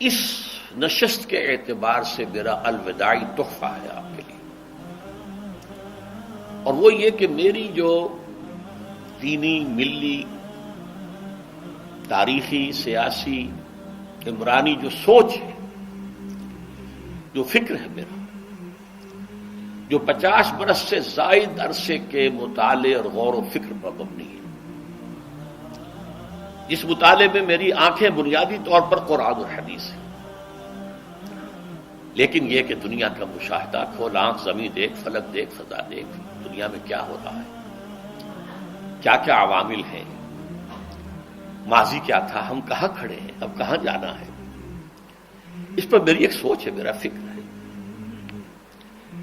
اس نشست کے اعتبار سے میرا الوداعی تحفہ ہے آپ کے لیے، اور وہ یہ کہ میری جو دینی، ملی، تاریخی، سیاسی، عمرانی جو سوچ ہے، جو فکر ہے میرا، جو 50 برس سے زائد عرصے کے مطالعے اور غور و فکر پر مبنی ہے، جس مطالعے میں میری آنکھیں بنیادی طور پر قرآن اور حدیث ہیں، لیکن یہ کہ دنیا کا مشاہدہ، کھول آنکھ، زمین دیکھ، فلک دیکھ، فضا دیکھ، دنیا میں کیا ہو رہا ہے، کیا کیا عوامل ہیں، ماضی کیا تھا، ہم کہاں کھڑے ہیں، اب کہاں جانا ہے، اس پر میری ایک سوچ ہے، میرا فکر ہے۔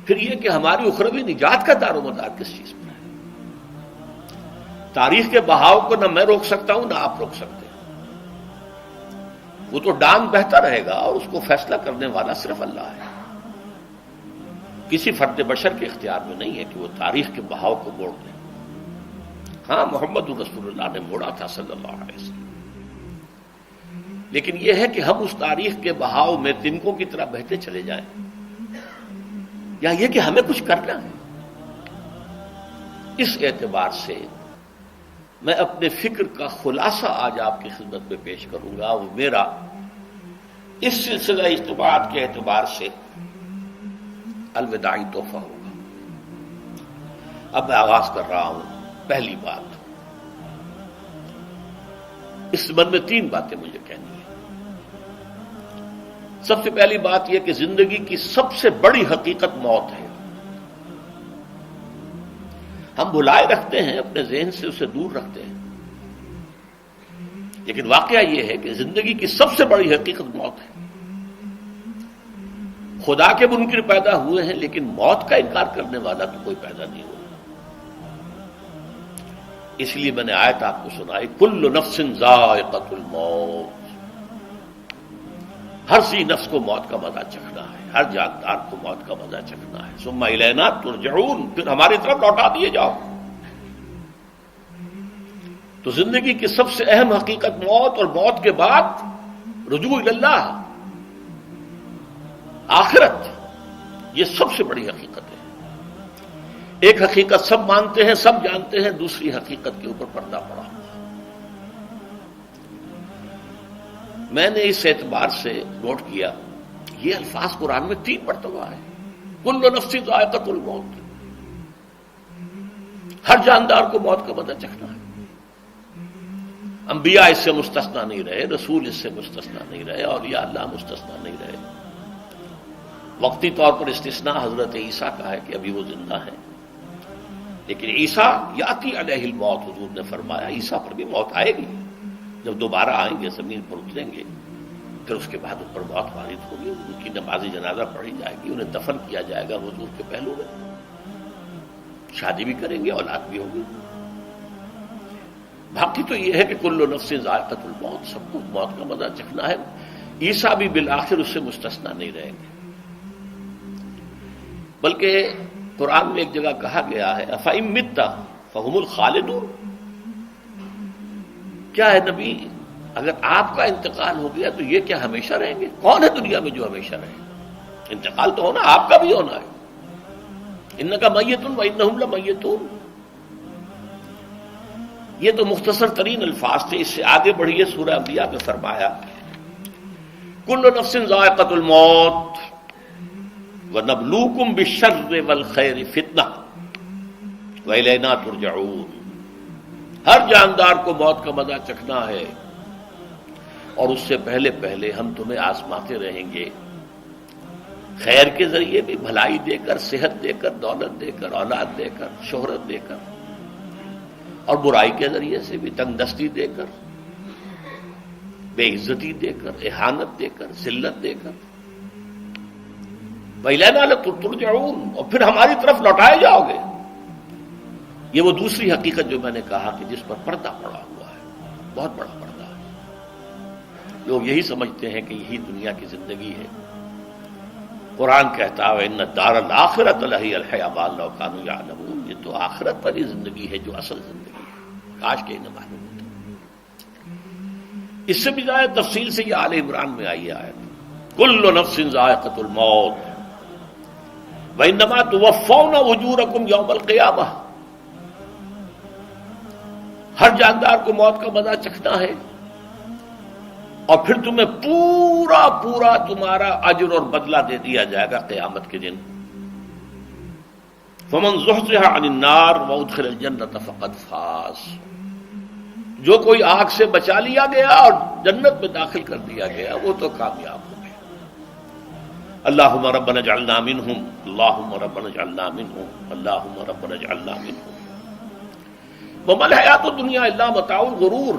پھر یہ کہ ہماری اخروی نجات کا دار و مدار کس چیز پر ہے۔ تاریخ کے بہاؤ کو نہ میں روک سکتا ہوں، نہ آپ روک سکتے ہیں، وہ تو ڈانگ بہتا رہے گا، اور اس کو فیصلہ کرنے والا صرف اللہ ہے۔ کسی فرد بشر کے اختیار میں نہیں ہے کہ وہ تاریخ کے بہاؤ کو موڑ دے۔ ہاں، محمد رسول اللہ نے موڑا تھا صلی اللہ علیہ وسلم، لیکن یہ ہے کہ ہم اس تاریخ کے بہاؤ میں تنکوں کی طرح بہتے چلے جائیں، یا یہ کہ ہمیں کچھ کرنا ہے۔ اس اعتبار سے میں اپنے فکر کا خلاصہ آج آپ کی خدمت میں پیش کروں گا، وہ میرا اس سلسلہ اجتماعات کے اعتبار سے الوداعی تحفہ ہوگا۔ اب میں آغاز کر رہا ہوں۔ پہلی بات، اس سبب میں 3 باتیں مجھے کہنی ہیں۔ سب سے پہلی بات یہ کہ زندگی کی سب سے بڑی حقیقت موت ہے۔ ہم بھلائے رکھتے ہیں، اپنے ذہن سے اسے دور رکھتے ہیں، لیکن واقعہ یہ ہے کہ زندگی کی سب سے بڑی حقیقت موت ہے۔ خدا کے منکر پیدا ہوئے ہیں، لیکن موت کا انکار کرنے والا تو کوئی پیدا نہیں ہوا۔ اس لیے میں نے آیت آپ کو سنائی، کل نفس ذائقۃ الموت، ہر سی نفس کو موت کا مزہ چکھنا ہے، ہر جاندار کو موت کا مزہ چکھنا ہے۔ ثم الینا ترجعون، پھر ہماری طرف لوٹا دیے جاؤ۔ تو زندگی کی سب سے اہم حقیقت موت، اور موت کے بعد رجوع الی اللہ، آخرت، یہ سب سے بڑی حقیقت ہے۔ ایک حقیقت سب مانتے ہیں، سب جانتے ہیں، دوسری حقیقت کے اوپر پردہ پڑا۔ میں نے اس اعتبار سے نوٹ کیا، یہ الفاظ قرآن میں 3 مرتبہ ہے، کل نفس ذائقۃ الموت، ہر جاندار کو موت کا مزہ چکھنا ہے۔ انبیاء اس سے مستثنا نہیں رہے، رسول اس سے مستثنا نہیں رہے، اولیاء اللہ مستثنا نہیں رہے۔ وقتی طور پر استثناء حضرت عیسیٰ کا ہے کہ ابھی وہ زندہ ہیں، لیکن عیسیٰ یاتی علیہ الموت، حضور نے فرمایا عیسیٰ پر بھی موت آئے گی، جب دوبارہ آئیں گے، زمین پر اتریں گے، پھر اس کے بعد ان پر موت وارد ہوگی، ان کی نماز جنازہ پڑھی جائے گی، انہیں دفن کیا جائے گا حضور کے پہلو میں، شادی بھی کریں گے، اولاد بھی ہوگی۔ باقی تو یہ ہے کہ کل نفس ذائقۃ الموت، سب کو موت کا مزہ چکھنا ہے۔ عیسیٰ بھی بالآخر اس سے مستثنا نہیں رہیں گے، بلکہ قرآن میں ایک جگہ کہا گیا ہے أَفَإِن مِتَّ فَهُمُ الْخَالِدُونَ، کیا ہے نبی، اگر آپ کا انتقال ہو گیا تو یہ کیا ہمیشہ رہیں گے؟ کون ہے دنیا میں جو ہمیشہ رہے؟ انتقال تو ہونا، آپ کا بھی ہونا ہے۔ إِنَّكَ مَيِّتٌ وَإِنَّهُمْ لَمَيِّتُونَ، یہ تو مختصر ترین الفاظ تھے۔ اس سے آگے بڑھیے، سورہ انبیاء میں فرمایا کل نفس ذائقۃ الموت وَنَبْلُوكُمْ بِالشَّرِّ وَالْخَيْرِ فِتْنَةً وَإِلَيْنَا تُرْجَعُونَ، ہر جاندار کو موت کا مزہ چکھنا ہے، اور اس سے پہلے پہلے ہم تمہیں آزماتے رہیں گے، خیر کے ذریعے بھی، بھلائی دے کر، صحت دے کر، دولت دے کر، اولاد دے کر، شہرت دے کر، اور برائی کے ذریعے سے بھی، تنگ دستی دے کر، بے عزتی دے کر، اہانت دے کر، ذلت دے کر، وَإِلَيْنَا تُرْجَعُونَ، اور پھر ہماری طرف لوٹائے جاؤ گے۔ یہ وہ دوسری حقیقت جو میں نے کہا کہ جس پر پردہ پڑا ہوا ہے، بہت بڑا پردہ ہے۔ لوگ یہی سمجھتے ہیں کہ یہی دنیا کی زندگی ہے۔ قرآن کہتا ہے إِنَّ الدَّارَ الْآخِرَةَ لَهِيَ الْحَيَوَانُ لَوْ كَانُوا يَعْلَمُونَ، یہ تو آخرت پر ہی زندگی ہے جو اصل زندگی ہے، کاش کہ انہیں معلوم ہوتا۔ اس سے بھی زیادہ تفصیل سے یہ آل عمران میں آئی آیت، کل نفس ذائقۃ الموت وانما توفون اجورکم یوم القیامہ، ہر جاندار کو موت کا مزہ چکھنا ہے اور پھر تمہیں پورا پورا تمہارا اجر اور بدلہ دے دیا جائے گا قیامت کے دن۔ فمن زحزح عن النار وادخل الجنۃ فقد فاز، جو کوئی آگ سے بچا لیا گیا اور جنت میں داخل کر دیا گیا وہ تو کامیاب ہو گیا۔ اللہم ربنا اجعلنا منہم، اللہم ربنا اجعلنا منہم، اللہم ربنا اجعلنا منہم۔ وما الحیات الدنیا الا متاع الغرور،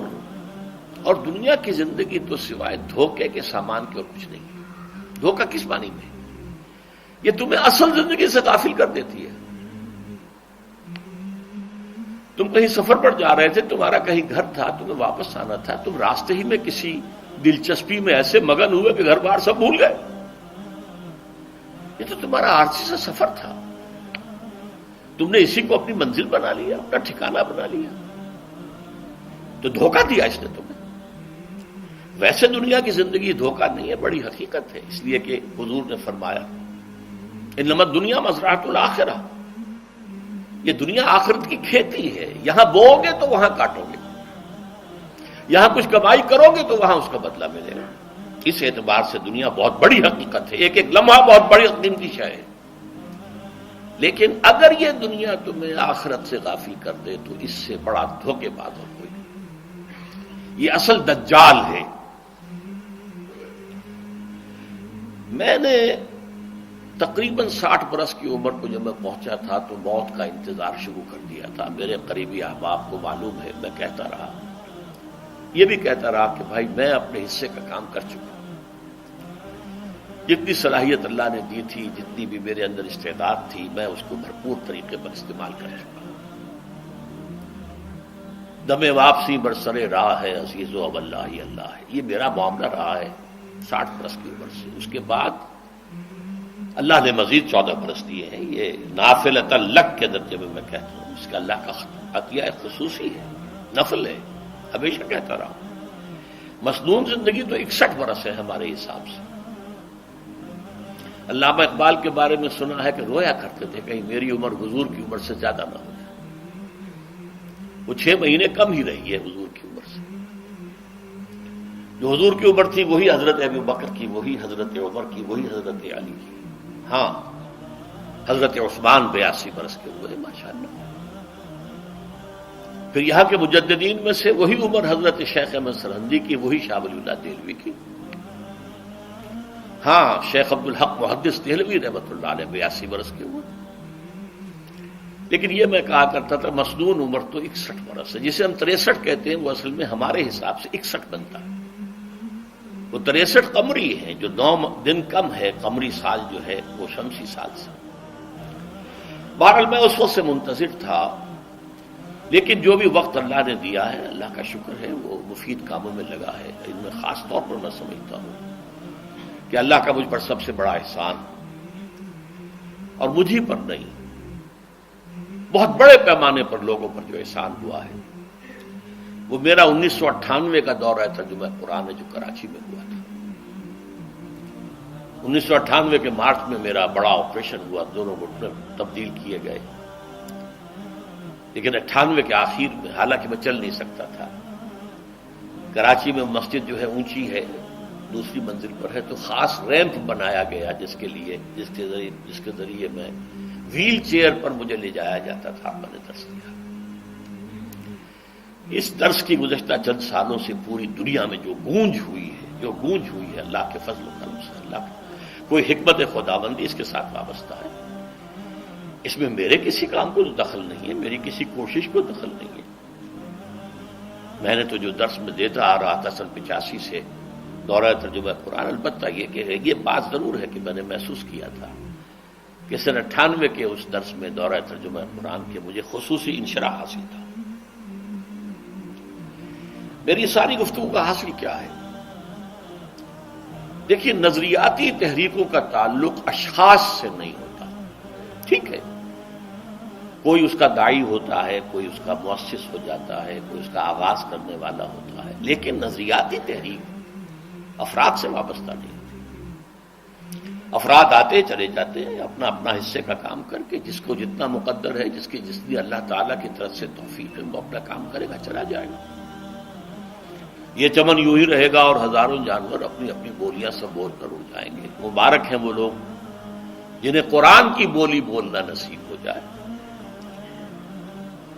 اور دنیا کی زندگی تو سوائے دھوکے کے سامان کے اور کچھ نہیں ہے۔ دھوکہ کس معنی میں؟ یہ تمہیں اصل زندگی سے غافل کر دیتی ہے۔ تم کہیں سفر پر جا رہے تھے، تمہارا کہیں گھر تھا، تمہیں واپس آنا تھا، تم راستے ہی میں کسی دلچسپی میں ایسے مگن ہوئے کہ گھر بار سب بھول گئے۔ یہ تو تمہارا عارضی سا سفر تھا، تم نے اسی کو اپنی منزل بنا لیا، اپنا ٹھکانہ بنا لیا، تو دھوکہ دیا اس نے تمہیں۔ ویسے دنیا کی زندگی دھوکہ نہیں ہے، بڑی حقیقت ہے، اس لیے کہ حضور نے فرمایا انما الدنیا مزرعۃ الآخرہ، یہ دنیا آخرت کی کھیتی ہے، یہاں بوؤ گے تو وہاں کاٹو گے، یہاں کچھ کمائی کرو گے تو وہاں اس کا بدلہ ملے گا۔ اس اعتبار سے دنیا بہت بڑی حقیقت ہے، ایک ایک لمحہ بہت بڑی قیمتی شے ہے، لیکن اگر یہ دنیا تمہیں آخرت سے غافل کر دے تو اس سے بڑا دھوکے باز اور کوئی نہیں۔ یہ اصل دجال ہے۔ میں نے تقریباً 60 برس کی عمر کو جب میں پہنچا تھا تو موت کا انتظار شروع کر دیا تھا۔ میرے قریبی احباب کو معلوم ہے، میں کہتا رہا، یہ بھی کہتا رہا کہ بھائی میں اپنے حصے کا کام کر چکا ہوں، جتنی صلاحیت اللہ نے دی تھی، جتنی بھی میرے اندر استعداد تھی، میں اس کو بھرپور طریقے پر استعمال کر چکا ہوں۔ دم واپسی برسرے راہ ہے عزیز و اب اللہ ہی اللہ ہے، یہ میرا معاملہ رہا ہے 60 برس کی عمر سے۔ اس کے بعد اللہ نے مزید 14 برس دیے ہیں، یہ نافلۃ لک کے درجے میں میں کہتا ہوں، اس کا اللہ کا عطیہ خصوصی ہے، نفل ہے، ہمیشہ کہتا رہا ہوں۔ مسنون زندگی تو 61 برس ہے ہمارے حساب سے۔ علامہ اقبال کے بارے میں سنا ہے کہ رویا کرتے تھے کہیں میری عمر حضور کی عمر سے زیادہ نہ ہو جائے۔ وہ 6 مہینے کم ہی رہی ہے حضور کی عمر سے۔ جو حضور کی عمر تھی وہی حضرت ابو بکر کی، وہی حضرت عمر کی، وہی حضرت علی کی۔ ہاں حضرت عثمان 82 برس کے ہوئے ماشاءاللہ۔ پھر یہاں کے مجددین میں سے وہی عمر حضرت شیخ احمد سرہندی کی، وہی شاہ ولی اللہ دہلوی کی۔ ہاں شیخ عبدالحق محدث دہلوی رحمۃ اللہ علیہ 82 برس کے ہوئے۔ لیکن یہ میں کہا کرتا تھا مسنون عمر تو 61 برس ہے، جسے ہم 63 کہتے ہیں وہ اصل میں ہمارے حساب سے 61 بنتا ہے۔ وہ 63 قمری ہے، جو 9 دن کم ہے، قمری سال جو ہے وہ شمسی سال سے۔ بہرحال میں اس وقت سے منتظر تھا، لیکن جو بھی وقت اللہ نے دیا ہے اللہ کا شکر ہے، وہ مفید کاموں میں لگا ہے۔ ان میں خاص طور پر میں سمجھتا ہوں کہ اللہ کا مجھ پر سب سے بڑا احسان، اور مجھ ہی پر نہیں، بہت بڑے پیمانے پر لوگوں پر جو احسان ہوا ہے، وہ میرا 1998 کا دورہ ترجمہ قرآن ہے جو کراچی میں ہوا تھا۔ 1998 کے مارچ میں میرا بڑا آپریشن ہوا، دونوں گھٹنے تبدیل کیے گئے، لیکن 98 کے آخر میں، حالانکہ میں چل نہیں سکتا تھا، کراچی میں مسجد جو ہے اونچی ہے، دوسری منزل پر ہے، تو خاص ریمپ بنایا گیا جس کے ذریعے میں ویل چیئر پر مجھے لے جایا جاتا تھا۔ میں نے درس دیا۔ اس درس کی گزشتہ چند سالوں سے پوری دنیا میں جو گونج ہوئی ہے اللہ کے فضل و کرم سے، اللہ کی کوئی حکمت خداوندی اس کے ساتھ وابستہ ہے۔ اس میں میرے کسی کام کو دخل نہیں ہے، میری کسی کوشش کو دخل نہیں ہے۔ میں نے تو جو درس میں دیتا آ رہا تھا سن 85 سے دورہ ترجمہ قرآن، البتہ یہ بات ضرور ہے کہ میں نے محسوس کیا تھا کہ سن 98 کے اس درس میں دورہ ترجمہ قرآن کے مجھے خصوصی انشراح حاصل تھا۔ میری ساری گفتگو کا حاصل کیا ہے؟ دیکھیے، نظریاتی تحریکوں کا تعلق اشخاص سے نہیں ہوتا، ٹھیک ہے، کوئی اس کا داعی ہوتا ہے، کوئی اس کا مؤسس ہو جاتا ہے، کوئی اس کا آغاز کرنے والا ہوتا ہے، لیکن نظریاتی تحریک افراد سے وابستہ نہیں ہوتی۔ افراد آتے چلے جاتے ہیں اپنا اپنا حصے کا کام کر کے، جس کو جتنا مقدر ہے، جس کی جتنی اللہ تعالیٰ کی طرف سے توفیق ہے، وہ اپنا کام کرے گا، چلا جائے گا۔ یہ چمن یوں ہی رہے گا اور ہزاروں جانور اپنی اپنی بولیاں سب بول کر اڑ جائیں گے۔ مبارک ہیں وہ لوگ جنہیں قرآن کی بولی بولنا نصیب ہو جائے۔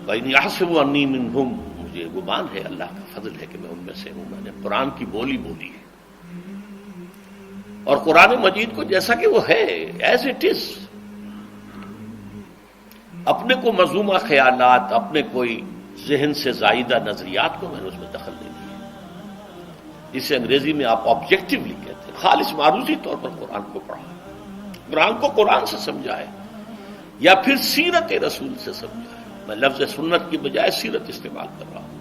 وَإِنْ يَحْسَبُ أَنِّي مِنْهُمْ، مجھے گمان ہے، اللہ کا فضل ہے کہ میں ان میں سے ہوں، میں نے قرآن کی بولی بولی ہے، اور قرآن مجید کو جیسا کہ وہ ہے ایز اٹ از، اپنے کو مذمومہ خیالات، اپنے کوئی ذہن سے زائدہ نظریات کو میں نے اس میں دخل نہیں دیا، جسے انگریزی میں آپ آبجیکٹیولی کہتے ہیں، خالص معروضی طور پر قرآن کو پڑھا، قرآن کو قرآن سے سمجھا ہے، یا پھر سیرت رسول سے سمجھا ہے۔ میں لفظ سنت کی بجائے سیرت استعمال کر رہا ہوں۔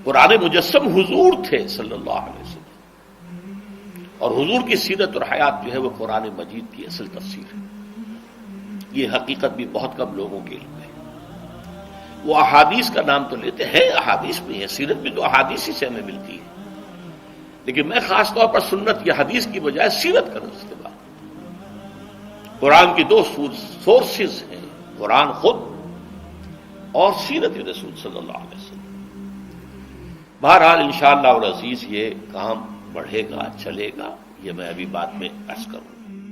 قرآن مجسم حضور تھے صلی اللہ علیہ وسلم، اور حضور کی سیرت اور حیات جو ہے وہ قرآن مجید کی اصل تفسیر ہے۔ یہ حقیقت بھی بہت کم لوگوں کے علم ہے۔ وہ احادیث کا نام تو لیتے ہیں، احادیث بھی ہے، سیرت بھی تو احادیث ہی سے ہمیں ملتی ہے، لیکن میں خاص طور پر سنت یا حدیث کی بجائے سیرت کا استعمال۔ قرآن کی دو سورسز ہیں، قرآن خود اور سیرت رسول صلی اللہ علیہ وسلم۔ بہرحال انشاءاللہ العزیز یہ کام بڑھے گا، چلے گا، یہ میں ابھی بعد میں عرض کروں گا۔